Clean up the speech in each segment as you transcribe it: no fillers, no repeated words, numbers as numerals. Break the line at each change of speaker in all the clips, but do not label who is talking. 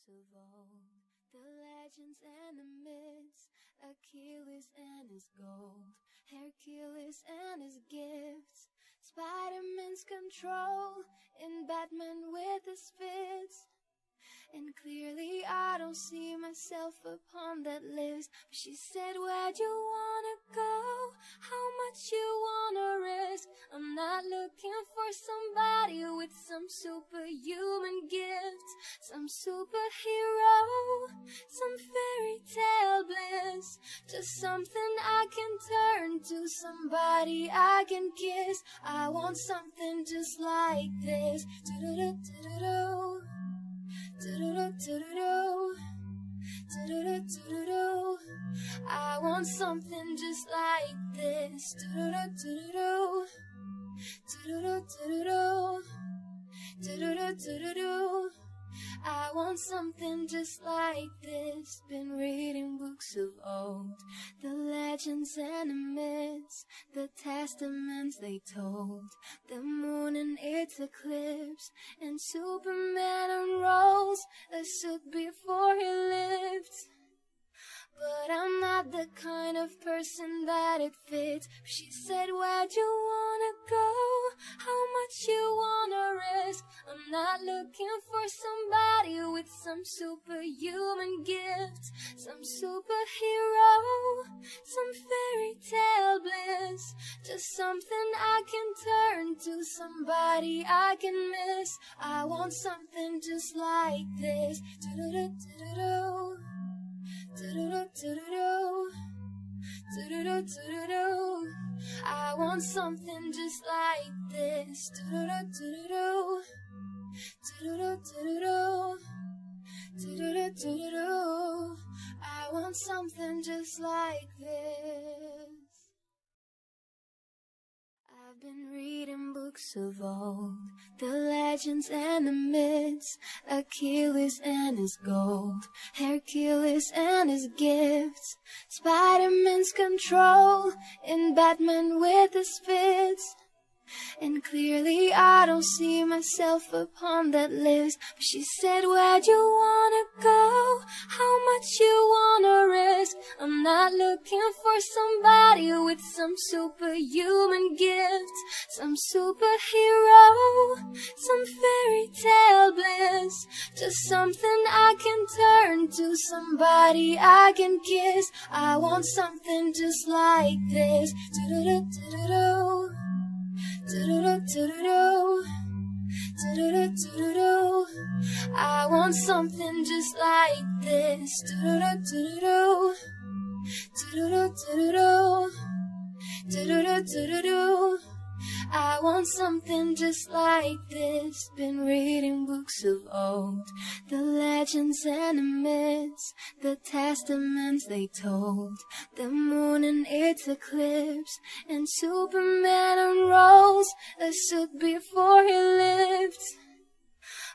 of old, the legends and the myths, Achilles and his gold, Hercules and his gifts, Spider-Man's control, and Batman with his fits. And clearly I don't see myself upon that list. But she said, where'd you wanna go? How much you wanna risk? I'm not looking for somebody with some superhuman gifts, some superhero, some fairy tale bliss. Just something I can turn to, somebody I can kiss. I want something just like this. Do-do-do-do-do-do. Do-do-do-do-do-do. Do-do-do-do-do-do. I want something just like this. Do-do-do-do-do-do. Do-do-do-do-do-do. Do-do-do-do-do-do. I want something just like this. Been reading books of old, the legends and the myths, the testaments they told, the moon and its eclipse, and Superman unrolls a suit before he lived. But I'm not the kind of person that it fits. She said, where'd you wanna go? How much you wanna risk? I'm not looking for somebody with some superhuman gifts, some superhero, some fairy tale bliss. Just something I can turn to, somebody I can miss. I want something just like this. Do-do-do-do-do-do. Do-do-do-do-do-do. Do-do-do-do-do-do. I want something just like this. Do-do-do-do-do-do. Do-do-do-do-do-do. Do-do-do-do-do-do. I want something just like this. I've been reading books of old, the legends and the myths, Achilles and his gold, Hercules and his gifts, Spider-Man's control, and Batman with his fits. And clearly I don't see myself upon that list. But she said, where'd you wanna go? How much you wanna risk? I'm not looking for somebody with some superhuman gifts, some superhero, some fairy tale bliss. Just something I can turn to, somebody I can kiss. I want something just like this. Do-do-do-do-do-do. Do-do-do-do-do-do. Do-do-do-do-do-do. I want something just like this. Do-do-do-do-do-do. Do-do-do-do-do-do. Do-do-do-do-do-do. I want something just like this. Been reading books of old, the legends and the myths, the testaments they told, the moon and its eclipse, and Superman unrolls a suit before he lived.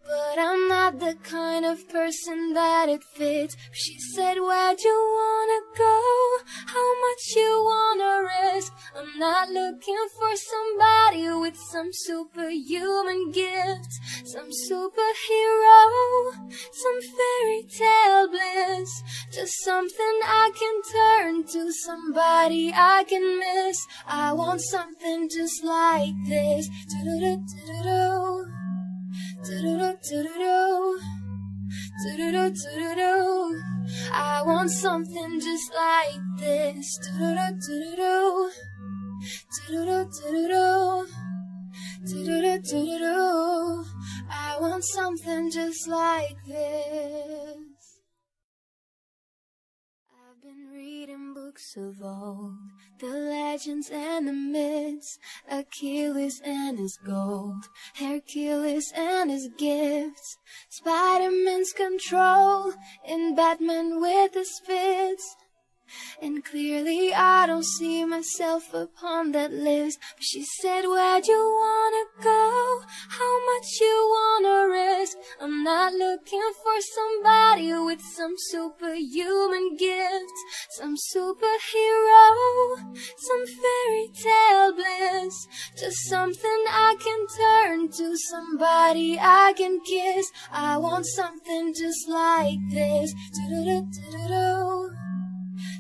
But I'm not the kind of person that it fits. She said, where'd you wanna go? How much you wanna risk? I'm not looking for somebody with some superhuman gifts, some superhero, some fairy tale bliss. Just something I can turn to, somebody I can miss. I want something just like this. Do-do-do-do-do-do. Do-do-do-do-do-do. Do-do-do-do-do-do. I want something just like this. Do-do-do-do-do-do. Do-do-do-do-do-do. Do-do-do-do-do-do. I want something just like this. I've been reading books of old, the legends and the myths, Achilles and his gold, Hercules and his gifts, Spider-Man's control, and Batman with his fits. And clearly I don't see myself upon that list. But she said, where'd you wanna go? How much you wanna risk? I'm not looking looking for somebody with some superhuman gifts, some superhero, some fairy tale bliss, just something I can turn to, somebody I can kiss. I want something just like this. Do-do-do-do-do-do.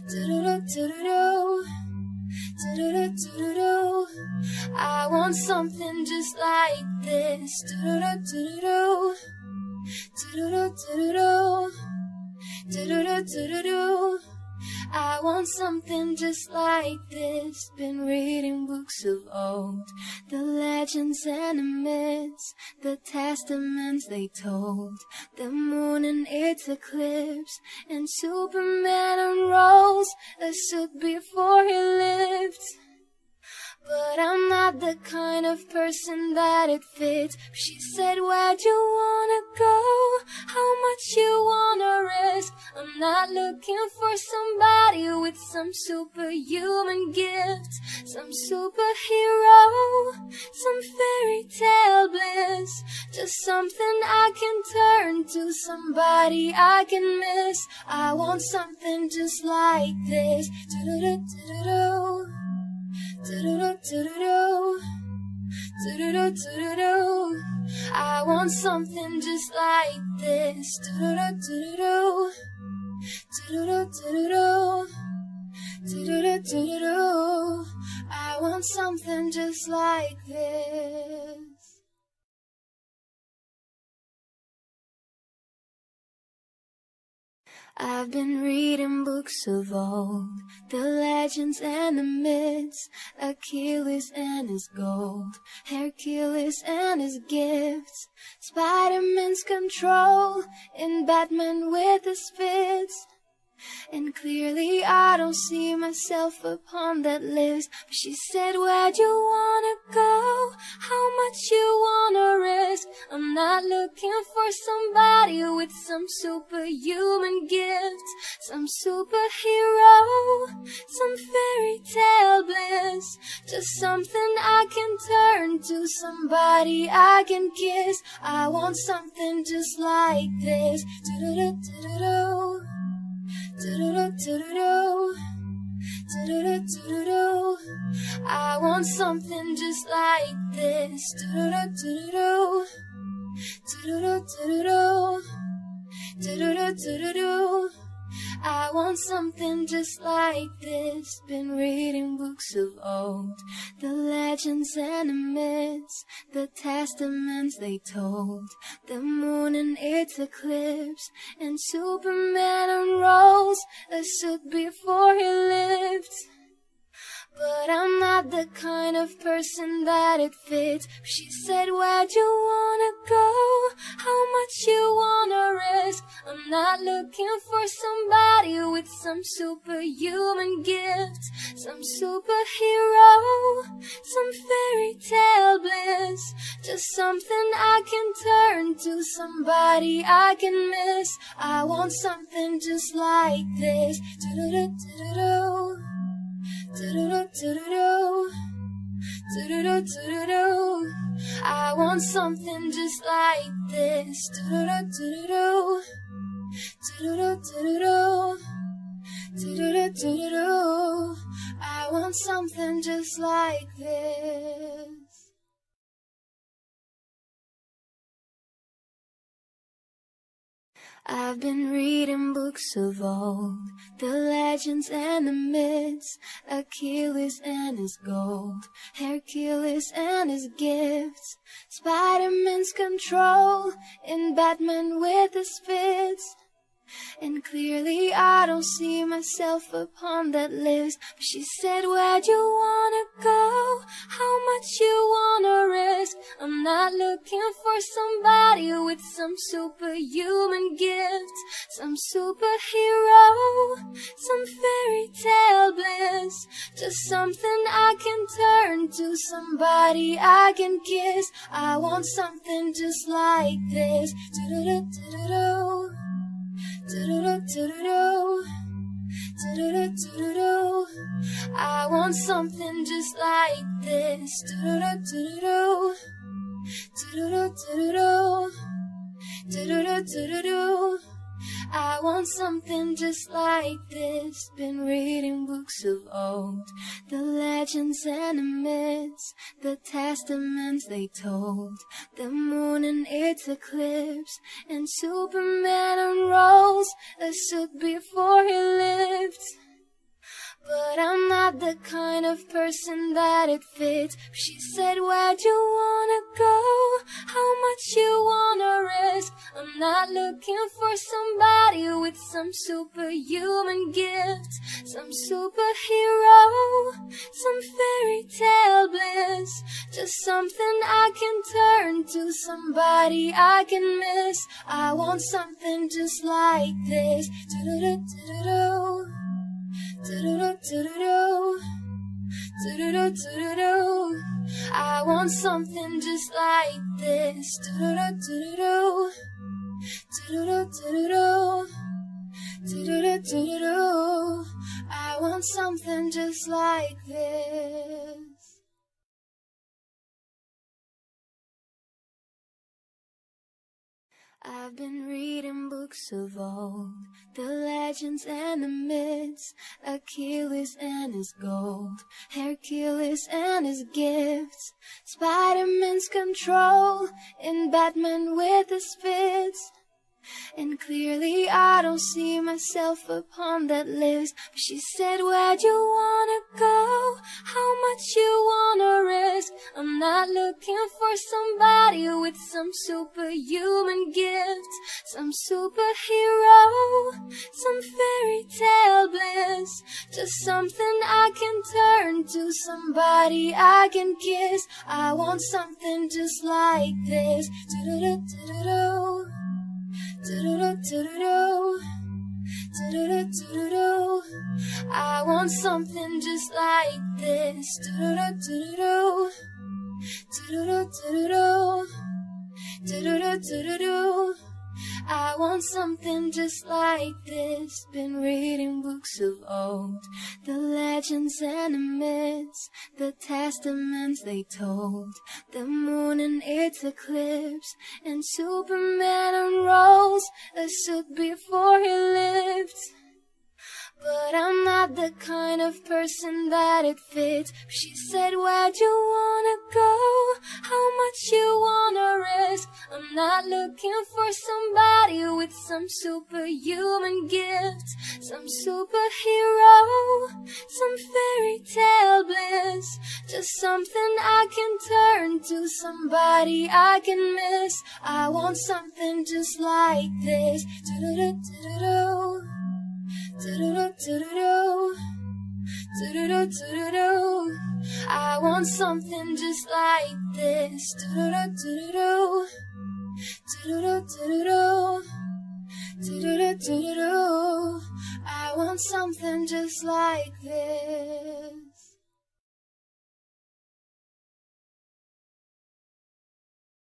Do-do-do-do-do-do. Do-do-do-do-do-do. I want something just like this. Do-do-do-do-do-do. Do-do-do-do-do-do. Do-do-do-do-do-do. I want something just like this. Been reading books of old, the legends and the myths, the testaments they told, the moon and its eclipse, and Superman unrolls a suit before he lived. But I'm not the kind of person that it fits. She said, where'd you wanna go? How much you wanna risk? I'm not looking for somebody with some superhuman gifts, some superhero, some fairy tale bliss, just something I can turn to, somebody I can miss. I want something just like this. Do-do-do-do-do-do. Do-do-do-do-do-do. Do-do-do-do-do-do. I want something just like this. Do-do-do-do-do-do. Do-do-do-do-do-do. Do-do-do-do-do-do. I want something just like this. I've been reading books of old, the legends and the myths, Achilles and his gold, Hercules and his gifts, Spider-Man's control, and Batman with his fits. And clearly I don't see myself upon that list. But she said, where'd you wanna go? How much you wanna risk? I'm not looking for somebody with some superhuman gifts, some superhero, some fairy tale bliss, just something I can turn to, somebody I can kiss. I want something just like this. Do-do-do-do-do-do. Do-do-do-do-do-do. Do-do-do-do-do-do. I want something just like this. Do-do-do-do-do-do. Do-do-do-do-do-do. Do-do-do-do-do-do. I want something just like this. Been reading books of old, the legends and the myths, the testaments they told, the moon and its eclipse, and Superman unrolls a suit before he lived. But I'm not the kind of person that it fits. She said, where'd you wanna go? How much you wanna risk? I'm not looking for somebody with some superhuman gifts, some superhero, some fairy tale bliss, just something I can turn to, somebody I can miss. I want something just like this. Do-do-do-do-do-do. Do-do-do-do-do-do. Do-do-do-do-do-do. I want something just like this. Do-do-do-do-do-do. Do-do-do-do-do-do. Do-do-do-do-do-do. I want something just like this. I've been reading books of old, the legends and the myths, Achilles and his gold, Hercules and his gifts, Spider-Man's control, and Batman with his fits. And clearly I don't see myself upon that list. But she said, where'd you wanna go? How much you wanna risk? I'm not looking for somebody with some superhuman gifts, some superhero, some fairy tale bliss, just something I can turn to, somebody I can kiss. I want something just like this. Do-do-do-do-do-do. Do-do-do-do-do-do. Do-do-do-do-do-do. I want something just like this. Do-do-do-do-do-do. Do-do-do-do-do-do. Do-do-do-do-do-do. I want something just like this. Been reading books of old, the legends and the myths, the testaments they told, the moon and its eclipse, and Superman unrolls a suit before he lived. But I'm not the kind of person that it fits. She said, where'd you wanna go? How much you wanna risk? I'm not looking for somebody with some superhuman gift, some superhero, some fairy tale bliss. Just something I can turn to, somebody I can miss. I want something just like this. Do-do-do-do-do-do. Do-do-do-do-do-do. Do-do-do-do-do-do. I want something just like this. Do-do-do-do-do-do. Do-do-do-do-do-do. Do-do-do-do-do-do. I want something just like this. I've been reading books of old, the legends and the myths, Achilles and his gold, Hercules and his gifts, Spider-Man's control, and Batman with his fits. And clearly I don't see myself upon that list. But she said, where'd you wanna go? How much you wanna risk? I'm not looking for somebody with some superhuman gift, some superhero, some fairy tale bliss. Just something I can turn to, somebody I can kiss. I want something just like this. Do-do-do-do-do-do. Do-do-do-do-do-do. Do-do-do-do-do-do. I want something just like this. Do-do-do-do-do-do. Do-do-do-do-do-do. Do-do-do-do-do-do. I want something just like this. Been reading books of old, the legends and the myths, the testaments they told, the moon and its eclipse, and Superman unrolls a suit before he lived. But I'm not the kind of person that it fits. She said, where'd you wanna go? How much you wanna risk? I'm not looking for somebody with some superhuman gift, some superhero, some fairy tale bliss. Just something I can turn to, somebody I can miss. I want something just like this. Do-do-do-do-do-do. Do-do-do-do-do-do. Do-do-do-do-do-do. I want something just like this. Do-do-do-do-do-do. Do-do-do-do-do-do. Do-do-do-do-do-do. I want something just like this.